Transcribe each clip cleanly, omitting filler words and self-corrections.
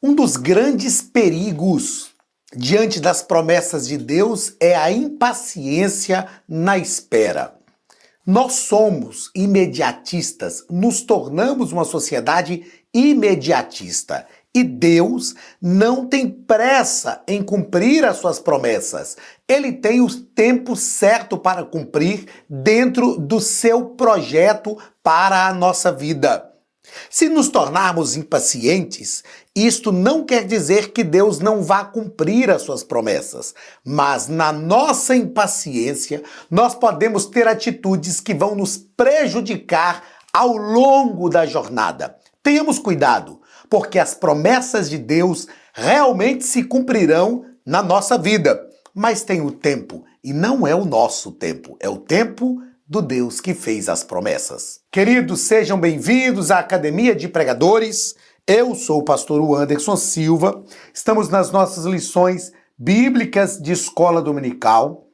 Um dos grandes perigos diante das promessas de Deus é a impaciência na espera. Nós somos imediatistas, nos tornamos uma sociedade imediatista. E Deus não tem pressa em cumprir as suas promessas. Ele tem o tempo certo para cumprir dentro do seu projeto para a nossa vida. Se nos tornarmos impacientes, isto não quer dizer que Deus não vá cumprir as suas promessas, mas na nossa impaciência, nós podemos ter atitudes que vão nos prejudicar ao longo da jornada. Tenhamos cuidado, porque as promessas de Deus realmente se cumprirão na nossa vida, mas tem o tempo, e não é o nosso tempo, é o tempo do Deus que fez as promessas. Queridos, sejam bem-vindos à Academia de Pregadores. Eu sou o pastor Anderson Silva. Estamos nas nossas lições bíblicas de escola dominical,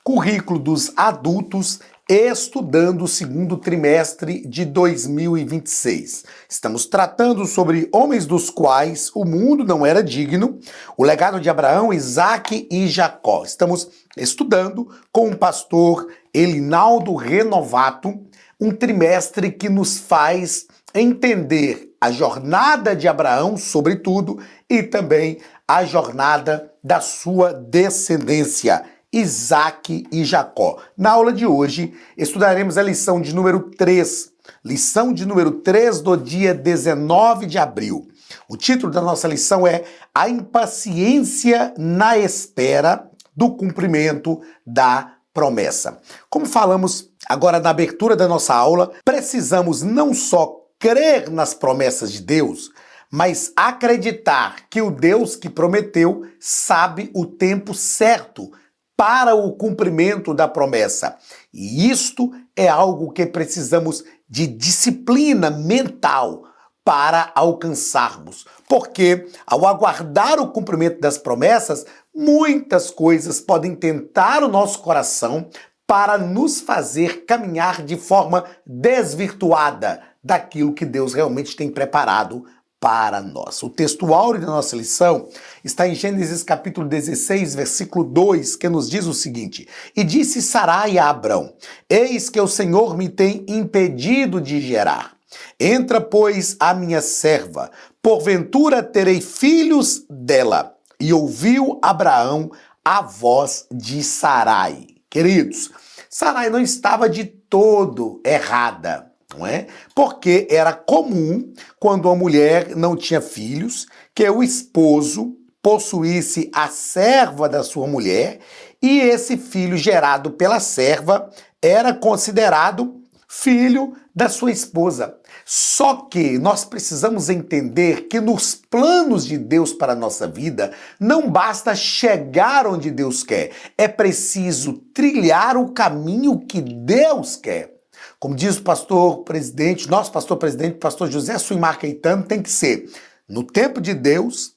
currículo dos adultos, estudando o segundo trimestre de 2026. Estamos tratando sobre homens dos quais o mundo não era digno, o legado de Abraão, Isaque e Jacó. Estamos estudando com o pastor Elinaldo Renovato, um trimestre que nos faz entender a jornada de Abraão, sobretudo, e também a jornada da sua descendência, Isaque e Jacó. Na aula de hoje, estudaremos a lição de número 3. Lição de número 3 do dia 19 de abril. O título da nossa lição é A Impaciência na Espera do Cumprimento da Promessa. Como falamos agora na abertura da nossa aula, precisamos não só crer nas promessas de Deus, mas acreditar que o Deus que prometeu sabe o tempo certo para o cumprimento da promessa. E isto é algo que precisamos de disciplina mental para alcançarmos. Porque ao aguardar o cumprimento das promessas, muitas coisas podem tentar o nosso coração para nos fazer caminhar de forma desvirtuada daquilo que Deus realmente tem preparado para nós. O texto áureo da nossa lição está em Gênesis capítulo 16, versículo 2, que nos diz o seguinte: E disse Sarai a Abrão: Eis que o Senhor me tem impedido de gerar. Entra, pois, a minha serva, porventura terei filhos dela. E ouviu Abraão a voz de Sarai. Queridos, Sarai não estava de todo errada, não é? Porque era comum, quando a mulher não tinha filhos, que o esposo possuísse a serva da sua mulher e esse filho gerado pela serva era considerado filho da sua esposa. Só que nós precisamos entender que nos planos de Deus para a nossa vida, não basta chegar onde Deus quer, é preciso trilhar o caminho que Deus quer. Como diz o pastor presidente, nosso pastor presidente, pastor José Suimar Caetano, tem que ser no tempo de Deus,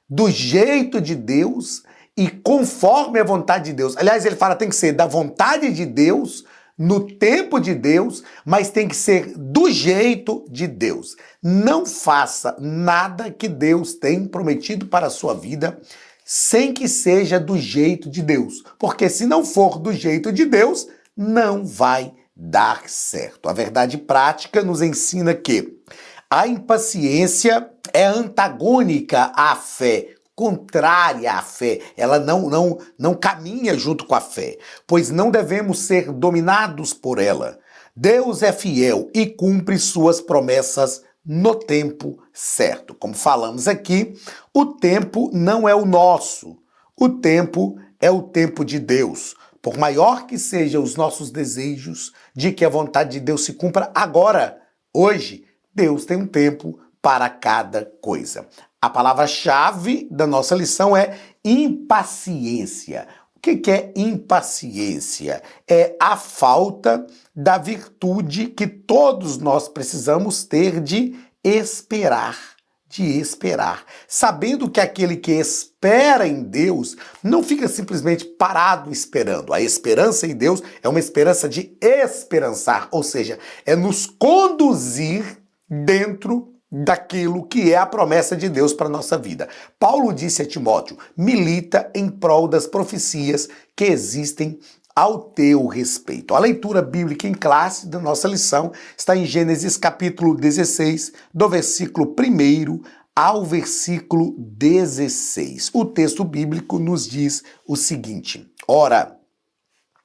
do jeito de Deus e conforme a vontade de Deus. Aliás, ele fala tem que ser da vontade de Deus, no tempo de Deus, mas tem que ser do jeito de Deus. Não faça nada que Deus tem prometido para a sua vida sem que seja do jeito de Deus. Porque se não for do jeito de Deus, não vai dar certo. A verdade prática nos ensina que a impaciência é antagônica à fé, contrária à fé. Ela não caminha junto com a fé, pois não devemos ser dominados por ela. Deus é fiel e cumpre suas promessas no tempo certo. Como falamos aqui, o tempo não é o nosso, o tempo é o tempo de Deus. Por maior que sejam os nossos desejos de que a vontade de Deus se cumpra agora, hoje, Deus tem um tempo para cada coisa. A palavra-chave da nossa lição é impaciência. O que é impaciência? É a falta da virtude que todos nós precisamos ter de esperar. Sabendo que aquele que espera em Deus não fica simplesmente parado esperando. A esperança em Deus é uma esperança de esperançar, ou seja, é nos conduzir dentro daquilo que é a promessa de Deus para a nossa vida. Paulo disse a Timóteo: milita em prol das profecias que existem ao teu respeito. A leitura bíblica em classe da nossa lição está em Gênesis capítulo 16, do versículo 1 ao versículo 16. O texto bíblico nos diz o seguinte: ora,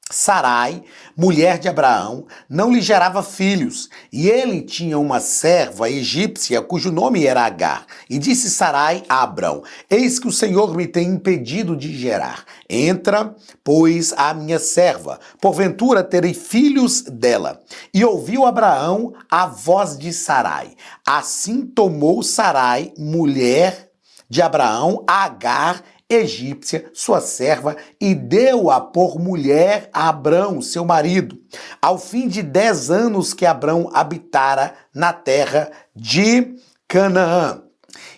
Sarai, mulher de Abraão, não lhe gerava filhos, e ele tinha uma serva egípcia cujo nome era Agar. E disse Sarai a Abrão: eis que o Senhor me tem impedido de gerar. Entra, pois, a minha serva, porventura terei filhos dela. E ouviu Abraão a voz de Sarai. Assim tomou Sarai, mulher de Abraão, a Agar, egípcia, sua serva, e deu-a por mulher a Abrão, seu marido, ao fim de 10 anos que Abrão habitara na terra de Canaã.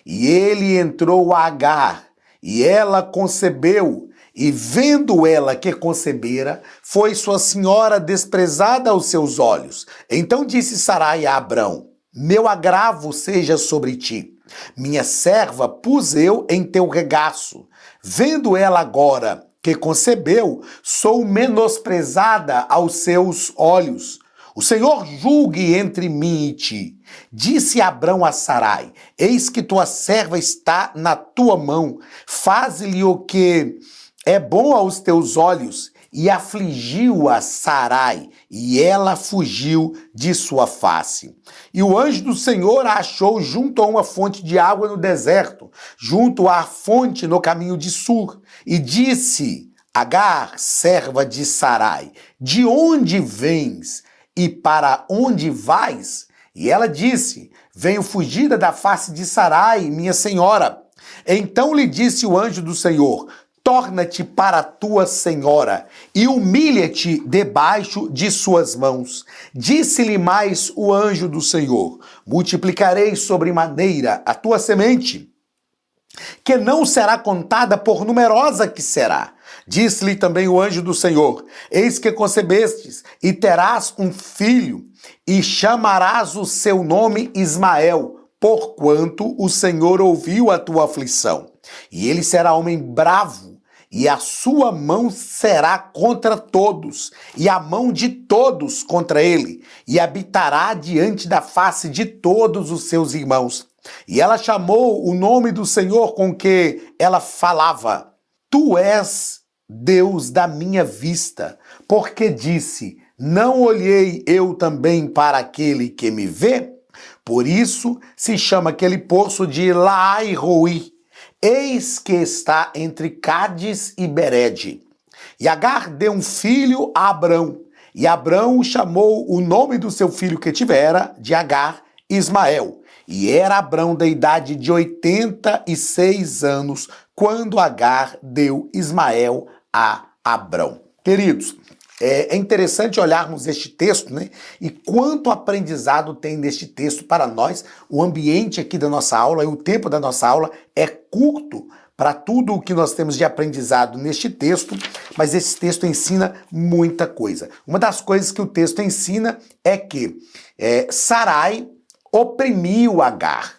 E ele entrou a Agar, e ela concebeu, e vendo ela que concebera, foi sua senhora desprezada aos seus olhos. Então disse Sarai a Abrão: meu agravo seja sobre ti. Minha serva pus eu em teu regaço. Vendo ela agora que concebeu, sou menosprezada aos seus olhos. O Senhor julgue entre mim e ti. Disse Abrão a Sarai: eis que tua serva está na tua mão. Faze-lhe o que é bom aos teus olhos. E afligiu a Sarai, e ela fugiu de sua face. E o anjo do Senhor a achou junto a uma fonte de água no deserto, junto à fonte no caminho de Sur, e disse: Agar, serva de Sarai, de onde vens e para onde vais? E ela disse: venho fugida da face de Sarai, minha senhora. Então lhe disse o anjo do Senhor: torna-te para a tua senhora e humilha-te debaixo de suas mãos. Disse-lhe mais o anjo do Senhor: multiplicarei sobremaneira a tua semente, que não será contada por numerosa que será. Disse-lhe também o anjo do Senhor: eis que concebestes e terás um filho, e chamarás o seu nome Ismael, porquanto o Senhor ouviu a tua aflição. E ele será homem bravo, e a sua mão será contra todos, e a mão de todos contra ele, e habitará diante da face de todos os seus irmãos. E ela chamou o nome do Senhor com que ela falava: tu és Deus da minha vista, porque disse: não olhei eu também para aquele que me vê? Por isso se chama aquele poço de Laai-Roi. Eis que está entre Cádiz e Berede. E Agar deu um filho a Abrão, e Abrão chamou o nome do seu filho que tivera, de Agar, Ismael. E era Abrão da idade de 86 anos, quando Agar deu Ismael a Abrão. Queridos, é interessante olharmos este texto, né? E quanto aprendizado tem neste texto para nós. O ambiente aqui da nossa aula e o tempo da nossa aula é curto para tudo o que nós temos de aprendizado neste texto, mas esse texto ensina muita coisa. Uma das coisas que o texto ensina é que Sarai oprimiu Agar.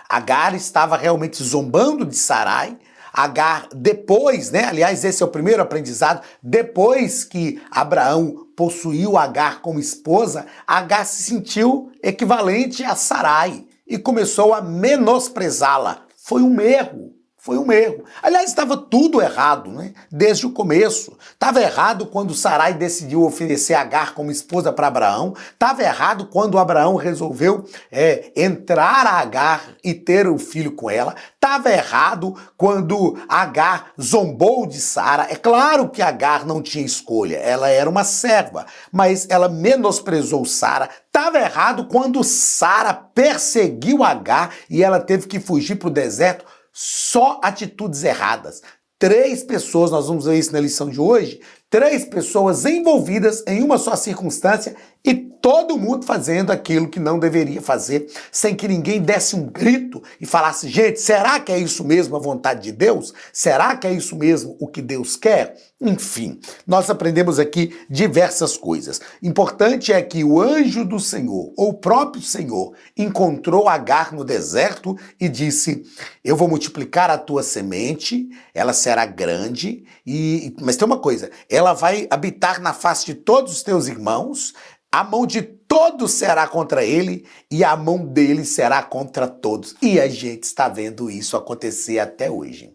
Agar estava realmente zombando de Sarai. Agar, depois, né? Aliás, esse é o primeiro aprendizado. Depois que Abraão possuiu Agar como esposa, Agar se sentiu equivalente a Sarai e começou a menosprezá-la. Foi um erro. Foi um erro. Aliás, estava tudo errado, né? Desde o começo. Estava errado quando Sarai decidiu oferecer Agar como esposa para Abraão. Estava errado quando Abraão resolveu entrar a Agar e ter um filho com ela. Estava errado quando Agar zombou de Sara. É claro que Agar não tinha escolha. Ela era uma serva, mas ela menosprezou Sara. Estava errado quando Sara perseguiu Agar e ela teve que fugir para o deserto. Só atitudes erradas. 3 pessoas, nós vamos ver isso na lição de hoje, 3 pessoas envolvidas em uma só circunstância e todo mundo fazendo aquilo que não deveria fazer, sem que ninguém desse um grito e falasse, gente, será que é isso mesmo a vontade de Deus? Será que é isso mesmo o que Deus quer? Enfim, nós aprendemos aqui diversas coisas. Importante é que o anjo do Senhor, ou o próprio Senhor, encontrou Agar no deserto e disse, eu vou multiplicar a tua semente, ela será grande, mas tem uma coisa, ela vai habitar na face de todos os teus irmãos, a mão de todos será contra ele e a mão dele será contra todos. E a gente está vendo isso acontecer até hoje.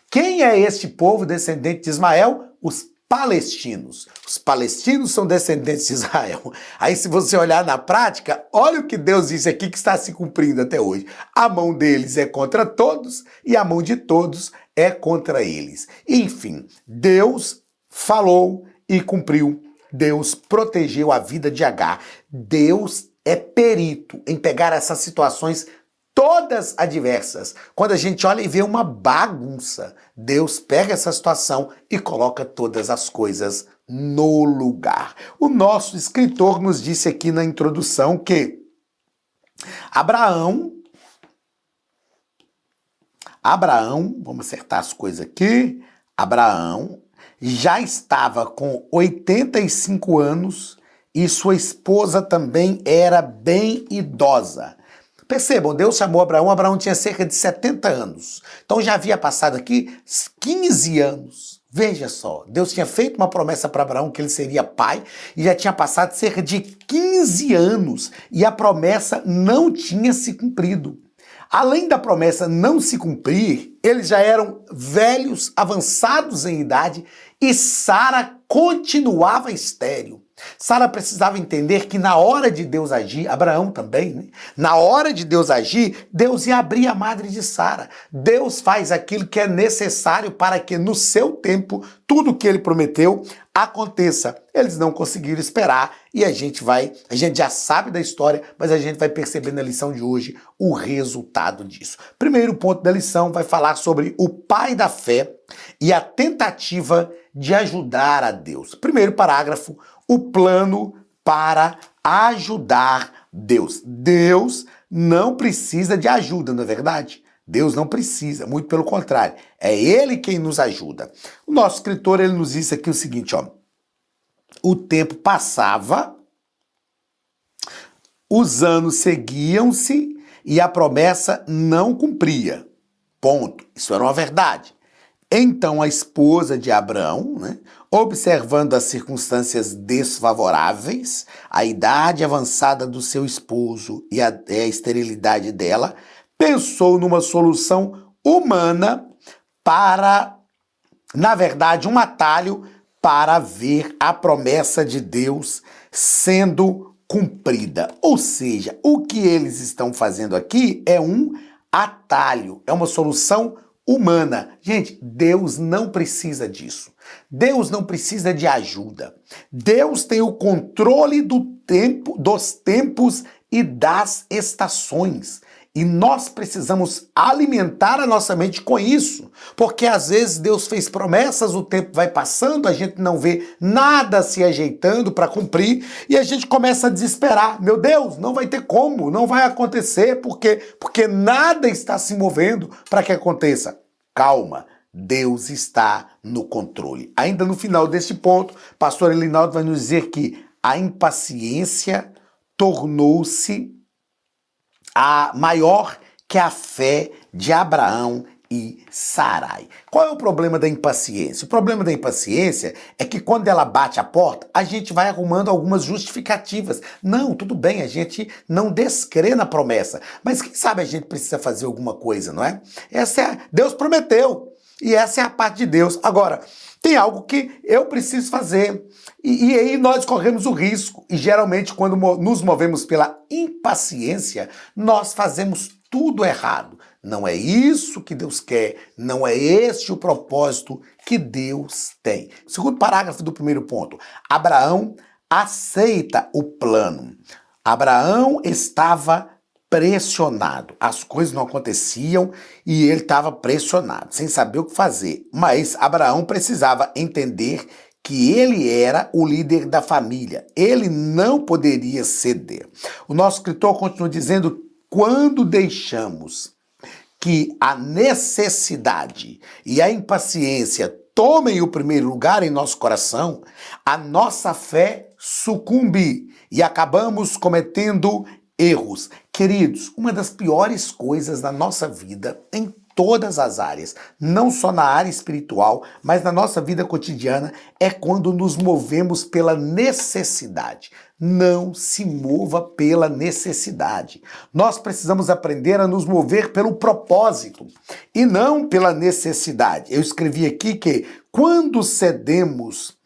Quem é este povo descendente de Ismael? Os palestinos. Os palestinos são descendentes de Israel. Aí se você olhar na prática, olha o que Deus disse aqui que está se cumprindo até hoje. A mão deles é contra todos e a mão de todos é contra eles. Enfim, Deus falou e cumpriu. Deus protegeu a vida de Agar. Deus é perito em pegar essas situações todas adversas. Quando a gente olha e vê uma bagunça, Deus pega essa situação e coloca todas as coisas no lugar. O nosso escritor nos disse aqui na introdução que Abraão, vamos acertar as coisas aqui, Abraão já estava com 85 anos e sua esposa também era bem idosa. Percebam, Deus chamou Abraão, Abraão tinha cerca de 70 anos. Então já havia passado aqui 15 anos. Veja só, Deus tinha feito uma promessa para Abraão que ele seria pai e já tinha passado cerca de 15 anos e a promessa não tinha se cumprido. Além da promessa não se cumprir, eles já eram velhos, avançados em idade e Sara continuava estéril. Sara precisava entender que na hora de Deus agir, Abraão também, né? Na hora de Deus agir, Deus ia abrir a madre de Sara. Deus faz aquilo que é necessário para que no seu tempo, tudo o que ele prometeu aconteça. Eles não conseguiram esperar e a gente já sabe da história, mas a gente vai perceber na lição de hoje o resultado disso. Primeiro ponto da lição vai falar sobre o pai da fé e a tentativa de ajudar a Deus. Primeiro parágrafo, o plano para ajudar Deus. Deus não precisa de ajuda, não é verdade? Deus não precisa, muito pelo contrário. É Ele quem nos ajuda. O nosso escritor, ele nos disse aqui o seguinte, ó. O tempo passava, os anos seguiam-se e a promessa não cumpria. Ponto. Isso era uma verdade. Então a esposa de Abraão, né, observando as circunstâncias desfavoráveis, a idade avançada do seu esposo e a esterilidade dela, pensou numa solução humana para, na verdade, um atalho para ver a promessa de Deus sendo cumprida. Ou seja, o que eles estão fazendo aqui é um atalho, é uma solução humana. Gente, Deus não precisa disso. Deus não precisa de ajuda. Deus tem o controle do tempo, dos tempos e das estações. E nós precisamos alimentar a nossa mente com isso, porque às vezes Deus fez promessas, o tempo vai passando, a gente não vê nada se ajeitando para cumprir e a gente começa a desesperar. Meu Deus, não vai ter como, não vai acontecer, porque nada está se movendo para que aconteça. Calma, Deus está no controle. Ainda no final deste ponto, pastor Elinaldo vai nos dizer que a impaciência tornou-se a maior que a fé de Abraão e Sarai. Qual é o problema da impaciência? O problema da impaciência é que quando ela bate a porta, a gente vai arrumando algumas justificativas. Não, tudo bem, a gente não descrê na promessa, mas quem sabe a gente precisa fazer alguma coisa, não é? Deus prometeu, e essa é a parte de Deus. Agora, tem algo que eu preciso fazer. E aí nós corremos o risco. E geralmente quando nos movemos pela impaciência, nós fazemos tudo errado. Não é isso que Deus quer. Não é este o propósito que Deus tem. Segundo parágrafo do primeiro ponto. Abraão aceita o plano. Abraão estava pressionado. As coisas não aconteciam e ele estava pressionado, sem saber o que fazer. Mas Abraão precisava entender que ele era o líder da família. Ele não poderia ceder. O nosso escritor continua dizendo: quando deixamos que a necessidade e a impaciência tomem o primeiro lugar em nosso coração, a nossa fé sucumbe e acabamos cometendo erros. Queridos, uma das piores coisas da nossa vida, em todas as áreas, não só na área espiritual, mas na nossa vida cotidiana, é quando nos movemos pela necessidade. Não se mova pela necessidade. Nós precisamos aprender a nos mover pelo propósito e não pela necessidade. Eu escrevi aqui que quando cedemos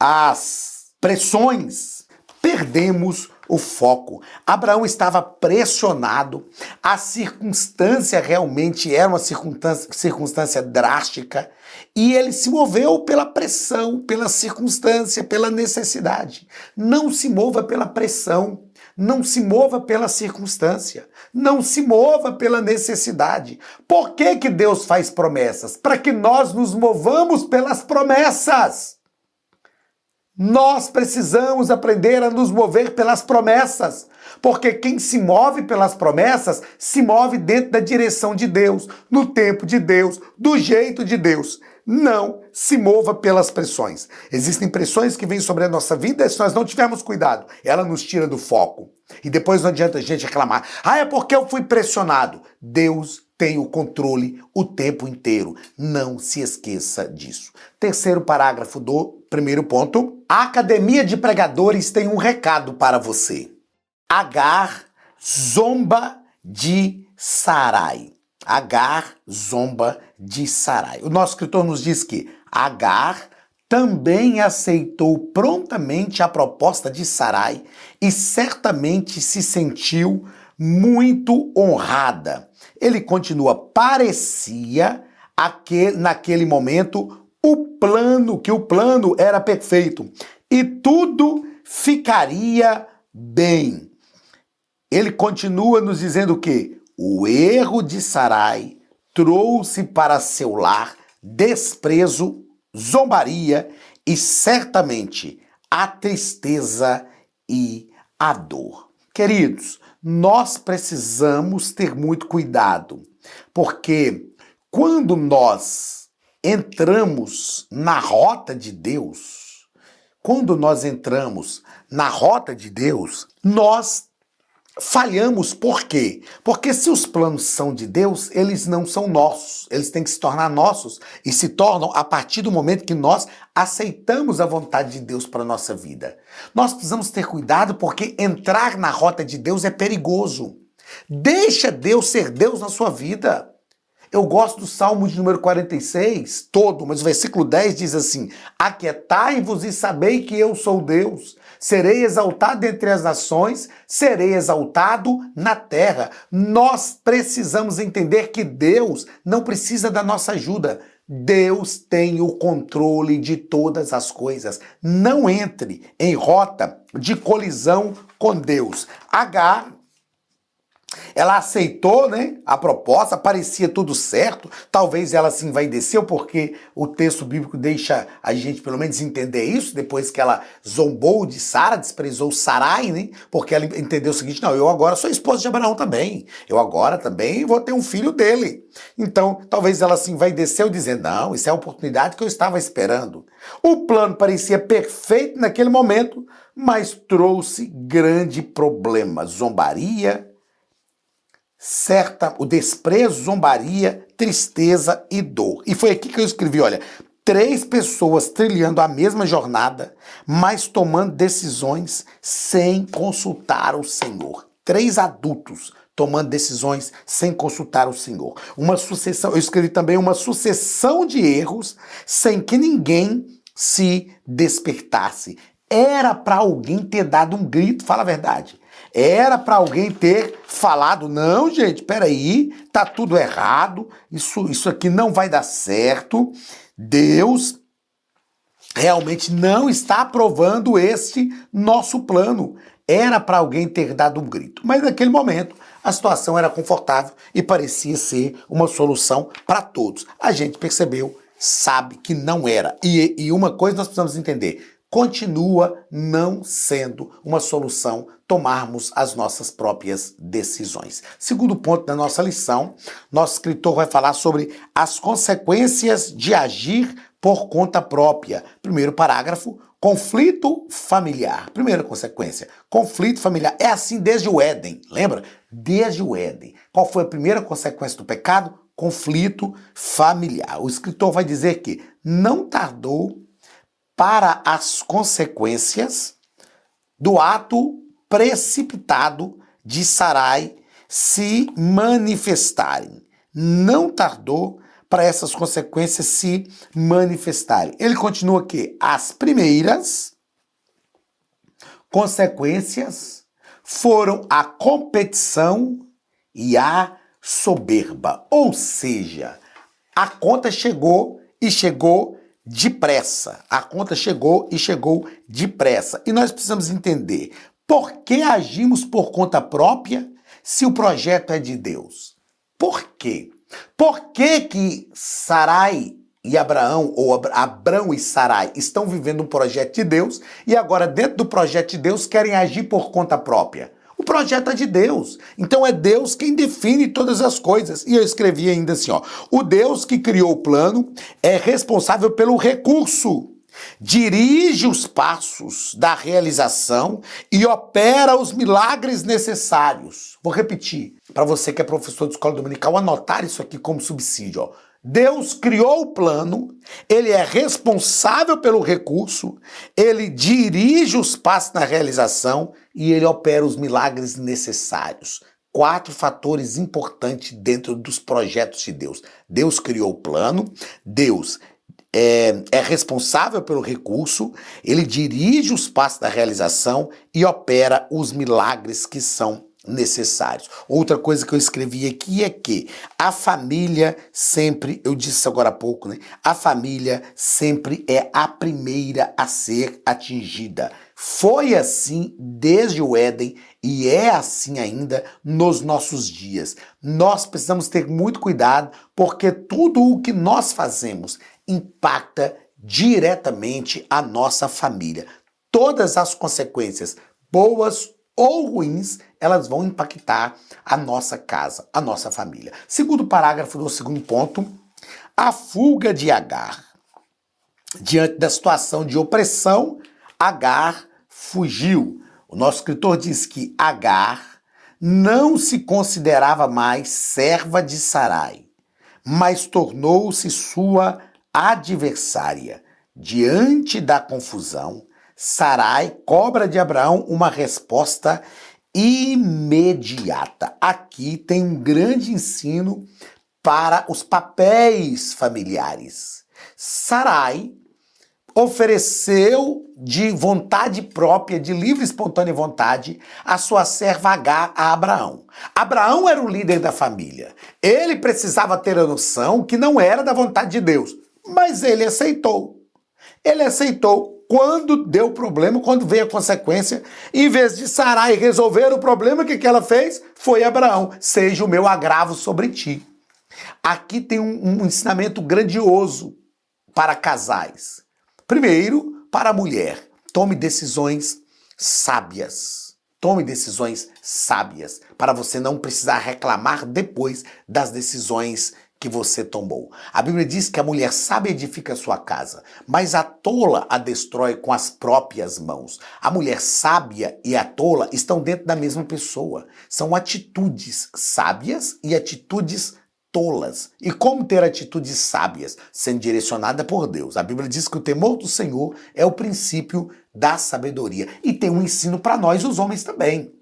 às pressões, perdemos o foco. Abraão estava pressionado, a circunstância realmente era uma circunstância drástica e ele se moveu pela pressão, pela circunstância, pela necessidade. Não se mova pela pressão, não se mova pela circunstância, não se mova pela necessidade. Por que que Deus faz promessas? Para que nós nos movamos pelas promessas. Nós precisamos aprender a nos mover pelas promessas, porque quem se move pelas promessas se move dentro da direção de Deus, no tempo de Deus, do jeito de Deus. Não se mova pelas pressões. Existem pressões que vêm sobre a nossa vida e se nós não tivermos cuidado, ela nos tira do foco. E depois não adianta a gente reclamar. Ah, é porque eu fui pressionado. Deus tem o controle o tempo inteiro. Não se esqueça disso. Terceiro parágrafo do primeiro ponto. A Academia de Pregadores tem um recado para você. Agar zomba de Sarai. Agar zomba de Sarai. O nosso escritor nos diz que Agar também aceitou prontamente a proposta de Sarai e certamente se sentiu muito honrada. Ele continua, parecia naquele momento que o plano era perfeito e tudo ficaria bem. Ele continua nos dizendo que o erro de Sarai trouxe para seu lar desprezo, zombaria e certamente a tristeza e a dor. Queridos, nós precisamos ter muito cuidado, porque quando nós entramos na rota de Deus, nós falhamos. Por quê? Porque se os planos são de Deus, eles não são nossos. Eles têm que se tornar nossos e se tornam a partir do momento que nós aceitamos a vontade de Deus para a nossa vida. Nós precisamos ter cuidado porque entrar na rota de Deus é perigoso. Deixa Deus ser Deus na sua vida. Eu gosto do Salmo de número 46, todo, mas o versículo 10 diz assim: aquietai-vos e sabei que eu sou Deus. Serei exaltado entre as nações, serei exaltado na terra. Nós precisamos entender que Deus não precisa da nossa ajuda. Deus tem o controle de todas as coisas. Não entre em rota de colisão com Deus. Agar, ela aceitou, né, a proposta, parecia tudo certo, talvez ela se envaideceu, porque o texto bíblico deixa a gente pelo menos entender isso, depois que ela zombou de Sara, desprezou Sarai, né, porque ela entendeu o seguinte: não, eu agora sou esposa de Abraão também, eu agora também vou ter um filho dele. Então, talvez ela se envaideceu dizendo: não, isso é a oportunidade que eu estava esperando. O plano parecia perfeito naquele momento, mas trouxe grande problema, zombaria, o desprezo, zombaria, tristeza e dor. E foi aqui que eu escrevi, olha, 3 pessoas trilhando a mesma jornada, mas tomando decisões sem consultar o Senhor. 3 adultos tomando decisões sem consultar o Senhor. Eu escrevi também uma sucessão de erros sem que ninguém se despertasse. Era para alguém ter dado um grito, fala a verdade. Era para alguém ter falado: não, gente, peraí, tá tudo errado, isso aqui não vai dar certo, Deus realmente não está aprovando este nosso plano. Era para alguém ter dado um grito. Mas naquele momento a situação era confortável e parecia ser uma solução para todos. A gente percebeu sabe que não era. E uma coisa nós precisamos entender: continua não sendo uma solução tomarmos as nossas próprias decisões. Segundo ponto da nossa lição, nosso escritor vai falar sobre as consequências de agir por conta própria. Primeiro parágrafo, conflito familiar. Primeira consequência, conflito familiar. É assim desde o Éden, lembra? Desde o Éden. Qual foi a primeira consequência do pecado? Conflito familiar. O escritor vai dizer que não tardou para as consequências do ato precipitado de Sarai se manifestarem. Não tardou para essas consequências se manifestarem. Ele continua aqui: as primeiras consequências foram a competição e a soberba. Ou seja, a conta chegou e chegou depressa. A conta chegou e chegou depressa. E nós precisamos entender por que agimos por conta própria se o projeto é de Deus. Por quê? Por que Sarai e Abraão, ou Abrão e Sarai, estão vivendo um projeto de Deus e agora, dentro do projeto de Deus, querem agir por conta própria? O projeto é de Deus. Então é Deus quem define todas as coisas. E eu escrevi ainda assim, ó: o Deus que criou o plano é responsável pelo recurso, dirige os passos da realização e opera os milagres necessários. Vou repetir, para você que é professor de escola dominical, anotar isso aqui como subsídio, ó. Deus criou o plano, ele é responsável pelo recurso, ele dirige os passos na realização e ele opera os milagres necessários. 4 fatores importantes dentro dos projetos de Deus. Deus criou o plano, Deus é responsável pelo recurso, ele dirige os passos da realização e opera os milagres que são necessários. Outra coisa que eu escrevi aqui é que a família sempre, eu disse agora há pouco, né? A família sempre é a primeira a ser atingida. Foi assim desde o Éden e é assim ainda nos nossos dias. Nós precisamos ter muito cuidado porque tudo o que nós fazemos impacta diretamente a nossa família. Todas as consequências, boas ou ruins, elas vão impactar a nossa casa, a nossa família. Segundo parágrafo do segundo ponto, a fuga de Agar. Diante da situação de opressão, Agar fugiu. O nosso escritor diz que Agar não se considerava mais serva de Sarai, mas tornou-se sua adversária. Diante da confusão, Sarai cobra de Abraão uma resposta imediata. Aqui tem um grande ensino para os papéis familiares. Sarai ofereceu de vontade própria, de livre e espontânea vontade, a sua serva Agar a Abraão. Abraão era o líder da família. Ele precisava ter a noção que não era da vontade de Deus, mas ele aceitou. Ele aceitou. Quando deu problema, quando veio a consequência, em vez de Sarai resolver o problema, o que ela fez? Foi Abraão: seja o meu agravo sobre ti. Aqui tem um ensinamento grandioso para casais. Primeiro, para a mulher, tome decisões sábias. Tome decisões sábias, para você não precisar reclamar depois das decisões que você tomou. A Bíblia diz que a mulher sábia edifica a sua casa, mas a tola a destrói com as próprias mãos. A mulher sábia e a tola estão dentro da mesma pessoa. São atitudes sábias e atitudes tolas. E como ter atitudes sábias? Sendo direcionada por Deus. A Bíblia diz que o temor do Senhor é o princípio da sabedoria. E tem um ensino para nós, os homens também.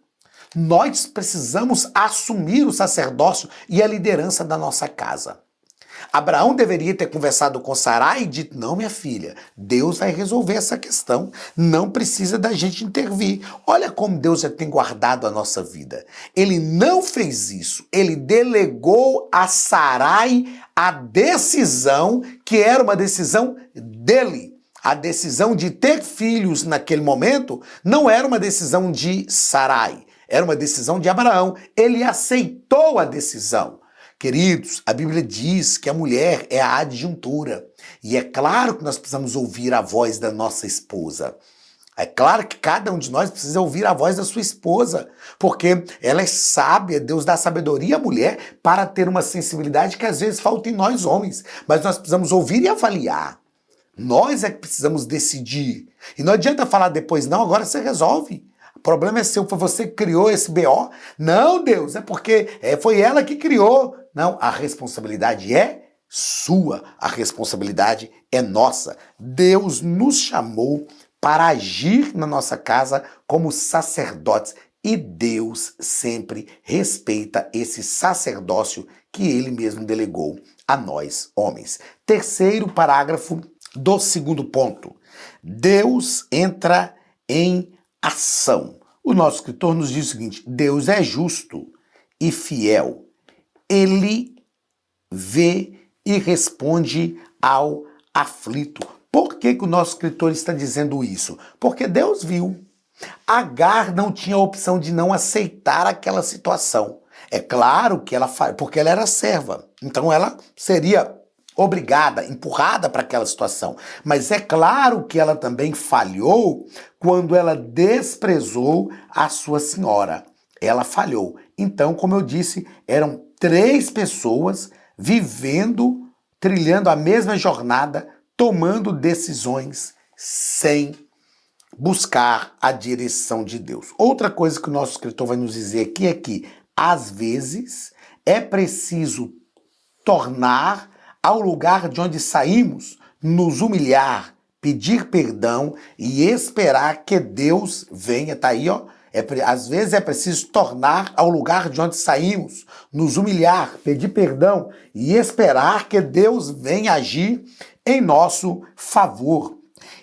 Nós precisamos assumir o sacerdócio e a liderança da nossa casa. Abraão deveria ter conversado com Sarai e dito: não, minha filha, Deus vai resolver essa questão, não precisa da gente intervir. Olha como Deus já tem guardado a nossa vida. Ele não fez isso, ele delegou a Sarai a decisão, que era uma decisão dele. A decisão de ter filhos naquele momento não era uma decisão de Sarai, era uma decisão de Abraão. Ele aceitou a decisão. Queridos, a Bíblia diz que a mulher é a adjuntora. E é claro que nós precisamos ouvir a voz da nossa esposa. É claro que cada um de nós precisa ouvir a voz da sua esposa, porque ela é sábia, Deus dá sabedoria à mulher para ter uma sensibilidade que às vezes falta em nós homens. Mas nós precisamos ouvir e avaliar. Nós é que precisamos decidir. E não adianta falar depois, não, agora você resolve. O problema é seu, foi você que criou esse BO. Não, Deus, é porque foi ela que criou. Não, a responsabilidade é sua, a responsabilidade é nossa. Deus nos chamou para agir na nossa casa como sacerdotes. E Deus sempre respeita esse sacerdócio que ele mesmo delegou a nós, homens. Terceiro parágrafo do segundo ponto. Deus entra em ação. O nosso escritor nos diz o seguinte: Deus é justo e fiel. Ele vê e responde ao aflito. Por que o nosso escritor está dizendo isso? Porque Deus viu. Agar não tinha a opção de não aceitar aquela situação. É claro que porque ela era serva, então ela seria obrigada, empurrada para aquela situação. Mas é claro que ela também falhou quando ela desprezou a sua senhora. Ela falhou. Então, como eu disse, eram 3 pessoas vivendo, trilhando a mesma jornada, tomando decisões sem buscar a direção de Deus. Outra coisa que o nosso escritor vai nos dizer aqui é que, às vezes, é preciso tornar ao lugar de onde saímos, nos humilhar, pedir perdão e esperar que Deus venha. Tá aí, ó. Às vezes é preciso tornar ao lugar de onde saímos, nos humilhar, pedir perdão e esperar que Deus venha agir em nosso favor.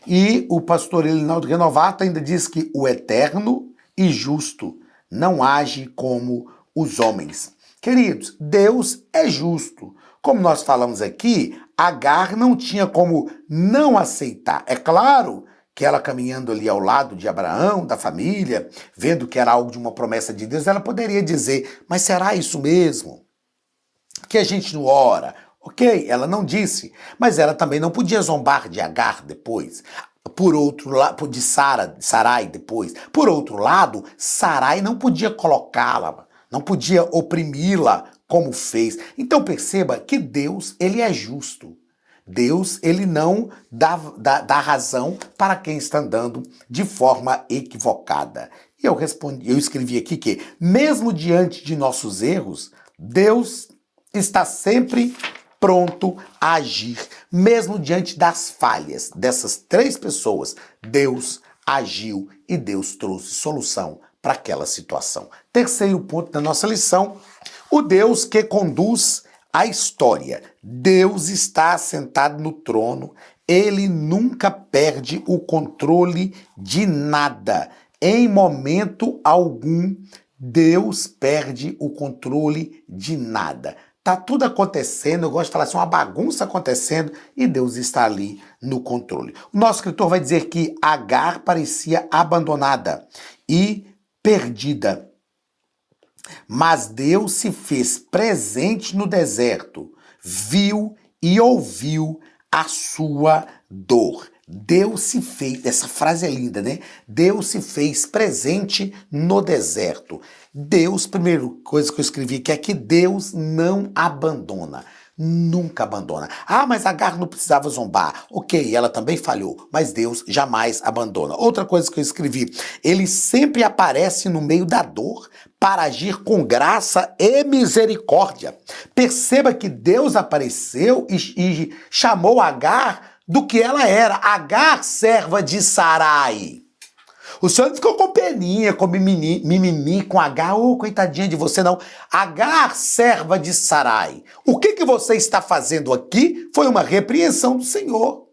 E o pastor Elinaldo Renovato ainda diz que o eterno e justo não age como os homens. Queridos, Deus é justo. Como nós falamos aqui, Agar não tinha como não aceitar. É claro que ela caminhando ali ao lado de Abraão, da família, vendo que era algo de uma promessa de Deus, ela poderia dizer, mas será isso mesmo? Que a gente não ora? Ok, ela não disse, mas ela também não podia zombar de Agar depois. Por outro lado, de Sarai depois. Por outro lado, Sarai não podia colocá-la, não podia oprimi-la como fez. Então perceba que Deus, ele é justo. Deus, ele não dá razão para quem está andando de forma equivocada. E eu escrevi aqui que, mesmo diante de nossos erros, Deus está sempre pronto a agir. Mesmo diante das falhas dessas 3 pessoas, Deus agiu e Deus trouxe solução para aquela situação. Terceiro ponto da nossa lição, o Deus que conduz a história. Deus está sentado no trono, ele nunca perde o controle de nada. Em momento algum, Deus perde o controle de nada. Tá tudo acontecendo, eu gosto de falar assim, uma bagunça acontecendo e Deus está ali no controle. O nosso escritor vai dizer que Agar parecia abandonada e perdida. Mas Deus se fez presente no deserto, viu e ouviu a sua dor. Deus se fez, essa frase é linda, né? Deus se fez presente no deserto. Deus, primeira coisa que eu escrevi aqui é que Deus não abandona. Nunca abandona. Ah, mas Agar não precisava zombar. Ok, ela também falhou, mas Deus jamais abandona. Outra coisa que eu escrevi, ele sempre aparece no meio da dor para agir com graça e misericórdia. Perceba que Deus apareceu e chamou Agar do que ela era. Agar, serva de Sarai. O senhor não ficou com peninha, com mimimi, com Agar, coitadinha de você, não. Agar, serva de Sarai. O que você está fazendo aqui foi uma repreensão do Senhor.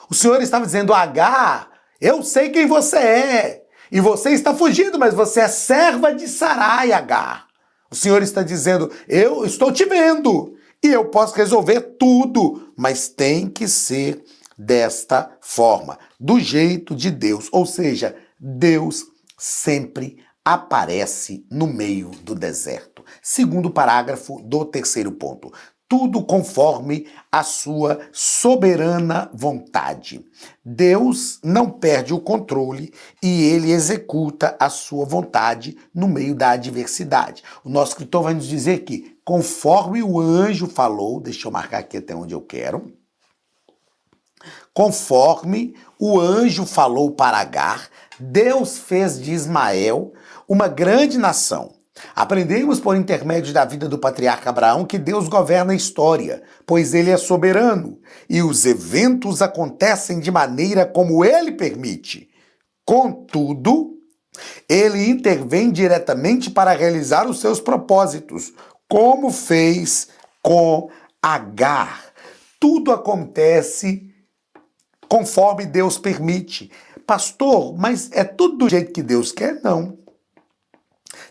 O Senhor estava dizendo, Agar, eu sei quem você é. E você está fugindo, mas você é serva de Sarai, Agar. O Senhor está dizendo, eu estou te vendo. E eu posso resolver tudo, mas tem que ser desta forma, do jeito de Deus. Ou seja, Deus sempre aparece no meio do deserto. Segundo parágrafo do terceiro ponto. Tudo conforme a sua soberana vontade. Deus não perde o controle e ele executa a sua vontade no meio da adversidade. O nosso escritor vai nos dizer que, conforme o anjo falou, deixa eu marcar aqui até onde eu quero, conforme o anjo falou para Agar, Deus fez de Ismael uma grande nação. Aprendemos por intermédio da vida do patriarca Abraão que Deus governa a história, pois ele é soberano e os eventos acontecem de maneira como ele permite. Contudo, ele intervém diretamente para realizar os seus propósitos, como fez com Agar. Tudo acontece conforme Deus permite. Pastor, mas é tudo do jeito que Deus quer? Não.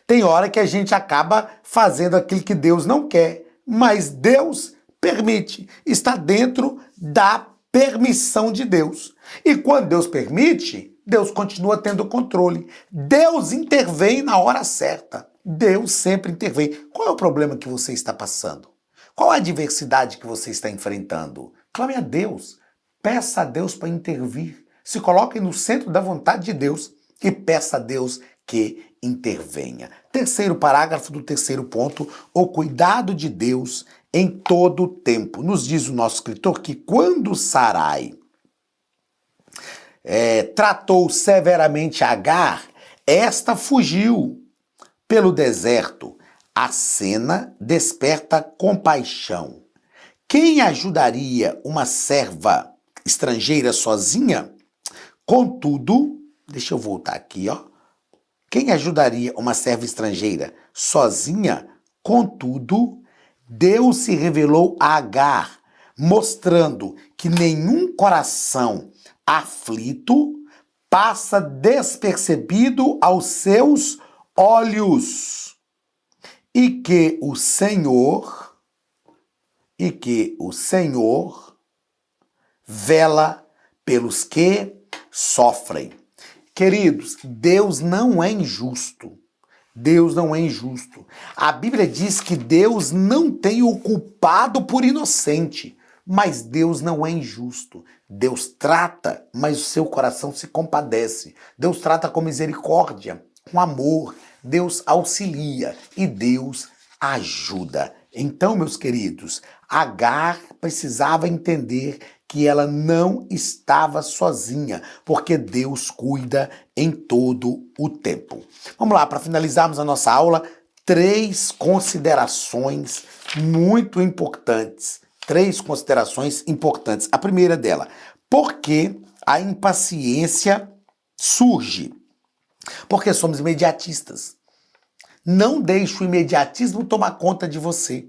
Tem hora que a gente acaba fazendo aquilo que Deus não quer, mas Deus permite. Está dentro da permissão de Deus. E quando Deus permite, Deus continua tendo controle. Deus intervém na hora certa. Deus sempre intervém. Qual é o problema que você está passando? Qual a adversidade que você está enfrentando? Clame a Deus. Peça a Deus para intervir. Se coloque no centro da vontade de Deus e peça a Deus que intervenha. Terceiro parágrafo do terceiro ponto, o cuidado de Deus em todo o tempo. Nos diz o nosso escritor que quando Sarai tratou severamente Agar, esta fugiu pelo deserto. A cena desperta compaixão. Quem ajudaria uma serva estrangeira sozinha? Contudo, deixa eu voltar aqui, ó. Quem ajudaria uma serva estrangeira sozinha? Contudo, Deus se revelou a Agar, mostrando que nenhum coração aflito passa despercebido aos seus olhos, e que o Senhor vela pelos que sofrem. Queridos, Deus não é injusto. Deus não é injusto. A Bíblia diz que Deus não tem o culpado por inocente, mas Deus não é injusto. Deus trata, mas o seu coração se compadece. Deus trata com misericórdia, com amor. Deus auxilia e Deus ajuda. Então, meus queridos, Agar precisava entender que ela não estava sozinha, porque Deus cuida em todo o tempo. Vamos lá, para finalizarmos a nossa aula, 3 considerações muito importantes. 3 considerações importantes. A primeira dela, por que a impaciência surge? Porque somos imediatistas. Não deixe o imediatismo tomar conta de você.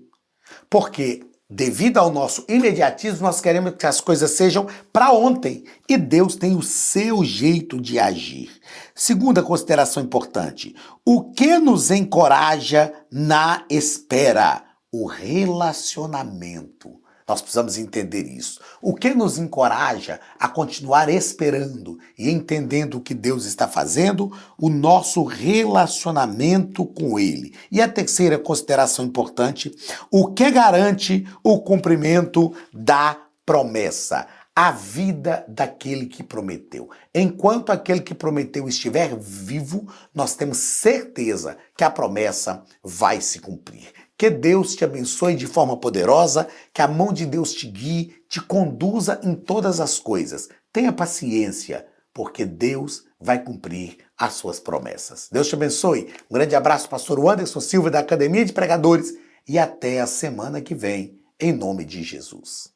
Porque, devido ao nosso imediatismo, nós queremos que as coisas sejam para ontem. E Deus tem o seu jeito de agir. Segunda consideração importante. O que nos encoraja na espera? O relacionamento. Nós precisamos entender isso. O que nos encoraja a continuar esperando e entendendo o que Deus está fazendo? O nosso relacionamento com Ele. E a terceira consideração importante, o que garante o cumprimento da promessa? A vida daquele que prometeu. Enquanto aquele que prometeu estiver vivo, nós temos certeza que a promessa vai se cumprir. Que Deus te abençoe de forma poderosa, que a mão de Deus te guie, te conduza em todas as coisas. Tenha paciência, porque Deus vai cumprir as suas promessas. Deus te abençoe. Um grande abraço, pastor Anderson Silva, da Academia de Pregadores, e até a semana que vem, em nome de Jesus.